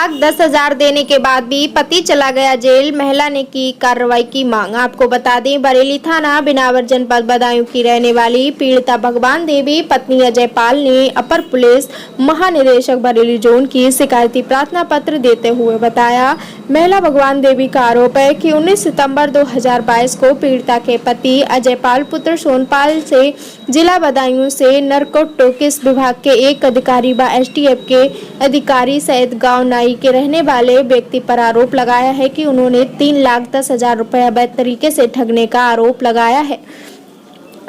3,10,000 देने के बाद भी पति चला गया जेल। महिला ने की कार्रवाई की मांग। आपको बता दें, बरेली थाना बिनावर जनपद बदायूं की रहने वाली पीड़िता भगवान देवी पत्नी अजय पाल ने अपर पुलिस महानिदेशक बरेली जोन की शिकायती प्रार्थना पत्र देते हुए बताया, महिला भगवान देवी का आरोप है कि 19 सितंबर 2022 को पीड़िता के पति अजय पाल पुत्र सोनपाल से जिला बदायूं से नारकोटिक्स विभाग के एक अधिकारी व एसटीएफ के अधिकारी सहित गांव नाई के रहने वाले व्यक्ति पर आरोप लगाया है कि उन्होंने 3,10,000 रुपए अवैध तरीके से ठगने का आरोप लगाया है।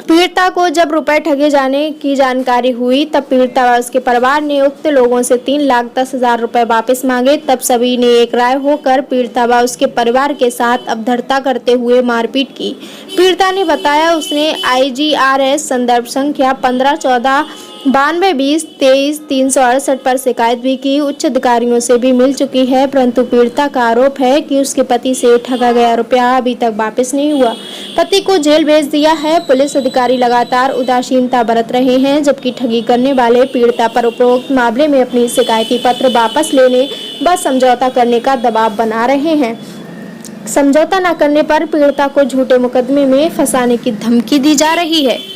पीड़िता को जब रुपए ठगे जाने की जानकारी हुई तब पीड़िता व उसके परिवार ने उक्त लोगों से 3,10,000 रुपए वापस मांगे। तब सभी ने एक राय होकर पीड़िता व उसके परिवार के साथ अपधर्ता करते हुए मारपीट की। पीड़िता ने बताया उसने IGRS संदर्भ संख्या 1514-9220-23-368 पर शिकायत भी की। उच्च अधिकारियों से भी मिल चुकी है, परंतु पीड़िता का आरोप है कि उसके पति से ठगा गया रुपया अभी तक वापस नहीं हुआ। पति को जेल भेज दिया है। पुलिस अधिकारी लगातार उदासीनता बरत रहे हैं, जबकि ठगी करने वाले पीड़िता पर उपरोक्त मामले में अपनी शिकायती पत्र वापस लेने व समझौता करने का दबाव बना रहे हैं। समझौता न करने पर पीड़िता को झूठे मुकदमे में फंसाने की धमकी दी जा रही है।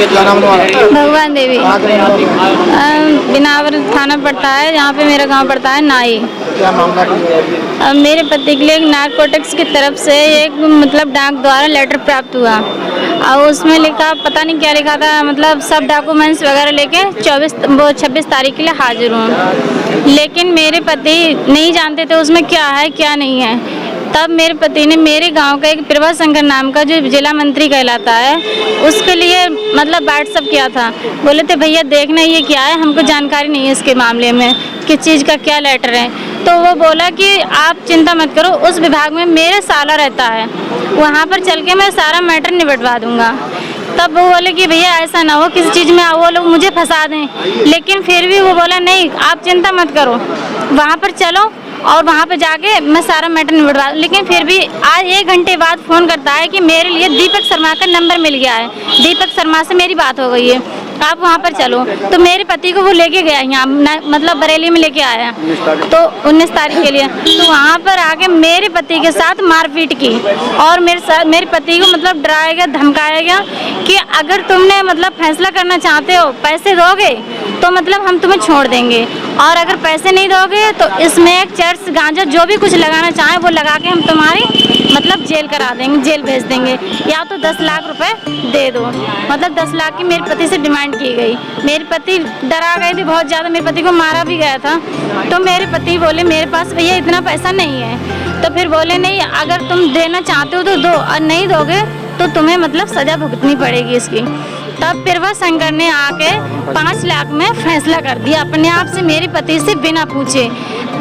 भगवान देवी बिनावर थाना पड़ता है, यहाँ पे मेरा गांव पड़ता है नाई। क्या मामला है? मेरे पति के लिए एक नारकोटिक्स की तरफ से एक मतलब डाक द्वारा लेटर प्राप्त हुआ और उसमें लिखा, पता नहीं क्या लिखा था, मतलब सब डॉक्यूमेंट्स वगैरह लेके 26 तारीख के लिए हाजिर हूँ। लेकिन मेरे पति नहीं जानते थे उसमें क्या है क्या नहीं है। तब मेरे पति ने मेरे गांव का एक प्रभा शंकर नाम का जो जिला मंत्री कहलाता है उसके लिए मतलब व्हाट्सअप किया था। बोले थे भैया देखना ये क्या है, हमको जानकारी नहीं है इसके मामले में, किस चीज़ का क्या लेटर है। तो वो बोला कि आप चिंता मत करो, उस विभाग में मेरे साला रहता है, वहाँ पर चल के मैं सारा मैटर निपटवा दूँगा। तब वो बोले कि भैया ऐसा ना हो किसी चीज़ में वो लोग मुझे फंसा दें। लेकिन फिर भी वो बोला नहीं आप चिंता मत करो, वहाँ पर चलो और वहाँ पे जाके मैं सारा मैटर निपटवा। लेकिन फिर भी आज 1 घंटे बाद फ़ोन करता है कि मेरे लिए दीपक शर्मा का नंबर मिल गया है, दीपक शर्मा से मेरी बात हो गई है, आप वहाँ पर चलो। तो मेरे पति को वो लेके गया यहाँ मतलब बरेली में लेके आया तो 19 तारीख के लिए। तो वहाँ पर आके मेरे पति के साथ मारपीट की और मेरे पति को मतलब डराया गया, धमकाया गया कि अगर तुमने मतलब फैसला करना चाहते हो, पैसे दोगे तो मतलब हम तुम्हें छोड़ देंगे, और अगर पैसे नहीं दोगे तो इसमें एक चर्च गांजा जो भी कुछ लगाना चाहें वो लगा के हम तुम्हारी मतलब जेल करा देंगे, जेल भेज देंगे, या तो 10 लाख रुपए दे दो। मतलब 10 लाख की मेरे पति से डिमांड की गई। मेरे पति डरा गए थे बहुत ज़्यादा, मेरे पति को मारा भी गया था। तो मेरे पति बोले मेरे पास भैया इतना पैसा नहीं है। तो फिर बोले नहीं अगर तुम देना चाहते हो तो दो, और नहीं दोगे तो तुम्हें मतलब सज़ा भुगतनी पड़ेगी इसकी। तब प्रभा शंकर ने आके 5 लाख में फैसला कर दिया अपने आप से मेरे पति से बिना पूछे।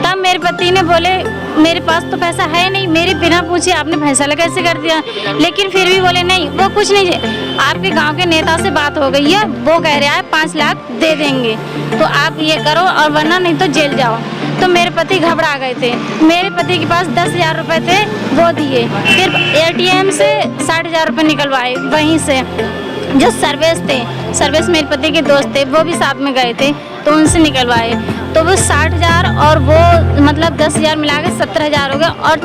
तब मेरे पति ने बोले मेरे पास तो पैसा है नहीं, मेरे बिना पूछे आपने फैसला कैसे कर दिया। लेकिन फिर भी बोले नहीं वो कुछ नहीं, आपके गांव के नेता से बात हो गई है, वो कह रहा है 5 लाख दे देंगे तो आप ये करो और वरना नहीं तो जेल जाओ। तो मेरे पति घबरा गए थे। मेरे पति के पास 10,000 रुपये थे वो दिए, फिर ATM से 60,000 रुपये निकलवाए, वहीं से जो सर्विस मेरे पति के दोस्त थे वो भी साथ में गए थे तो उनसे निकलवाए। तो वो 60,000 और वो मतलब 10,000 मिला के 70,000 हो गया, और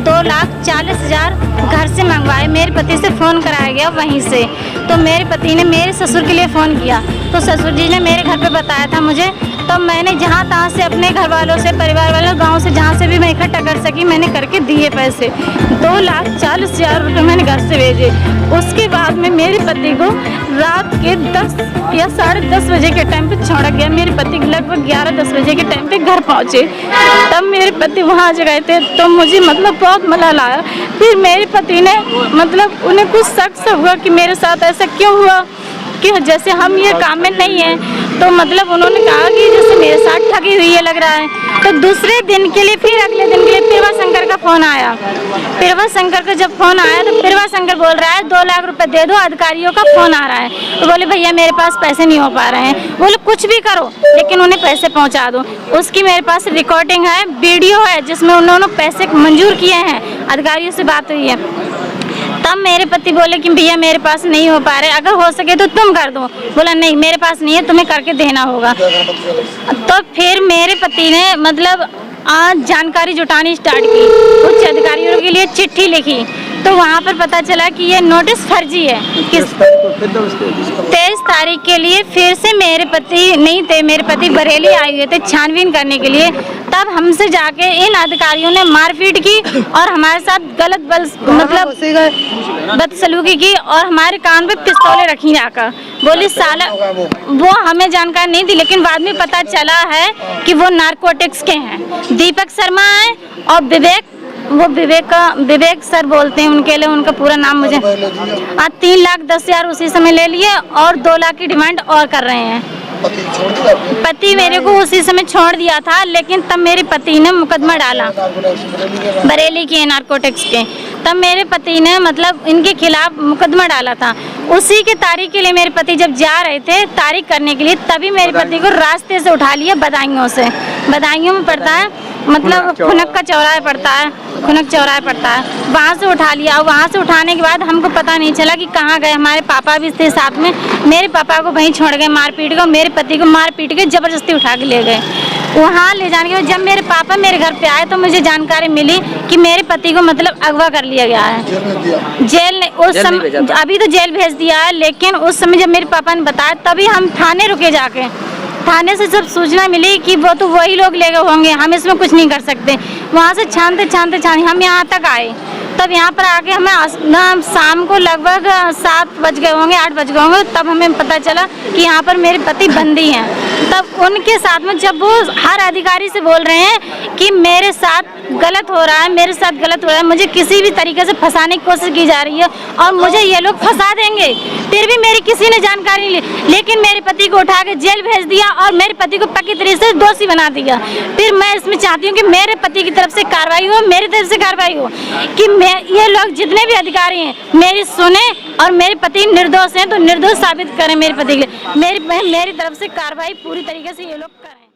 2,40,000 घर से मंगवाए। मेरे पति से फ़ोन कराया गया वहीं से। तो मेरे पति ने मेरे ससुर के लिए फ़ोन किया तो ससुर जी ने मेरे घर पे बताया था मुझे। तब मैंने जहाँ तहाँ से अपने घर वालों से, परिवार वालों, गांव से जहाँ से भी मैं इकट्ठा कर सकी मैंने करके दिए पैसे। 2,40,000 रुपये मैंने घर से भेजे। उसके बाद में मेरे पति को रात के 10 या 10:30 बजे के टाइम पे छोड़ा गया। मेरे पति लगभग 11-10 बजे के टाइम पे घर पहुँचे। तब मेरे पति वहाँ गए थे तो मुझे मतलब बहुत मलाल आया। फिर मेरे पति ने मतलब उन्हें कुछ शक हुआ कि मेरे साथ ऐसा क्यों हुआ, कि जैसे हम ये काम में नहीं है। तो मतलब उन्होंने कहा कि जैसे मेरे साथ ठगी हुई है लग रहा है। तो दूसरे दिन के लिए फिर अगले दिन के लिए प्रभा शंकर का फ़ोन आया। प्रभा शंकर का जब फ़ोन आया तो प्रभा शंकर बोल रहा है 2 लाख रुपए दे दो, अधिकारियों का फ़ोन आ रहा है। तो बोले भैया मेरे पास पैसे नहीं हो पा रहे हैं। बोले कुछ भी करो लेकिन उन्हें पैसे पहुँचा दो। उसकी मेरे पास रिकॉर्डिंग है, वीडियो है जिसमें उन्होंने पैसे मंजूर किए हैं, अधिकारियों से बात हुई है। तब मेरे पति बोले कि भैया मेरे पास नहीं हो पा रहे, अगर हो सके तो तुम कर दो। बोला नहीं मेरे पास नहीं है, तुम्हें करके देना होगा। तो फिर मेरे पति ने मतलब जानकारी जुटानी स्टार्ट की, उच्च अधिकारियों के लिए चिट्ठी लिखी, तो वहाँ पर पता चला कि ये नोटिस फर्जी है। 23 तारीख के लिए फिर से मेरे पति नहीं थे, मेरे पति बरेली आए हुए थे छानबीन करने के लिए, तब हमसे जाके इन अधिकारियों ने मारपीट की और हमारे साथ गलत मतलब बदसलूकी की और हमारे कान पे पिस्तौलें रखी जाकर, बोली साला। वो हमें जानकारी नहीं थी, लेकिन बाद में पता चला है कि वो नारकोटिक्स के हैं। दीपक शर्मा है और विवेक सर बोलते हैं उनके लिए, उनका पूरा नाम मुझे 3,10,000 उसी समय ले लिए और 2 लाख की डिमांड और कर रहे हैं। पति मेरे को उसी समय छोड़ दिया था, लेकिन तब मेरे पति ने मुकदमा डाला बरेली के नारकोटिक्स के, तब मेरे पति ने मतलब इनके खिलाफ मुकदमा डाला था। उसी के तारीख के लिए मेरे पति जब जा रहे थे तारीख करने के लिए, तभी मेरे पति को रास्ते से उठा लिया बदायूं से। बदायूं में पड़ता है मतलब खुनक का चौराहा पड़ता है, खुनक चौराहा पड़ता है, वहाँ से उठा लिया। और वहाँ से उठाने के बाद हमको पता नहीं चला कि कहाँ गए। हमारे पापा भी थे साथ में, मेरे पापा को वहीं छोड़ गए मार पीट के, मेरे पति को मार पीट के जबरदस्ती उठा के ले गए। वहाँ ले जाने के बाद जब मेरे पापा मेरे घर पे आए तो मुझे जानकारी मिली कि मेरे पति को मतलब अगवा कर लिया गया है। जेल ने उस समय, अभी तो जेल भेज दिया है, लेकिन उस समय जब मेरे पापा ने बताया तभी हम थाने रुके जाके। थाने से जब सूचना मिली कि वो तो वही लोग ले गए होंगे, हम इसमें कुछ नहीं कर सकते। वहाँ से छानते हम यहाँ तक आए। तब यहाँ पर आके हमें शाम को लगभग 7 बज गए होंगे, 8 बज गए होंगे, तब हमें पता चला कि यहाँ पर मेरे पति बंदी हैं। तब उनके साथ में जब वो हर अधिकारी से बोल रहे हैं कि मेरे साथ गलत हो रहा है, मेरे साथ गलत हो रहा है, मुझे किसी भी तरीके से फंसाने की कोशिश की जा रही है और मुझे ये लोग फंसा देंगे, फिर भी मेरी किसी ने जानकारी नहीं ली। लेकिन मेरे पति को उठा के जेल भेज दिया और मेरे पति को पक्की तरीके से दोषी बना दिया। फिर मैं इसमें चाहती हूँ कि मेरे पति की तरफ से कार्रवाई हो, मेरी तरफ से कार्रवाई हो, कि ये लोग जितने भी अधिकारी हैं मेरी सुने और मेरे पति निर्दोष हैं तो निर्दोष साबित करें मेरे पति के लिए। मेरी तरफ से कार्रवाई पूरी तरीके से ये लोग करें।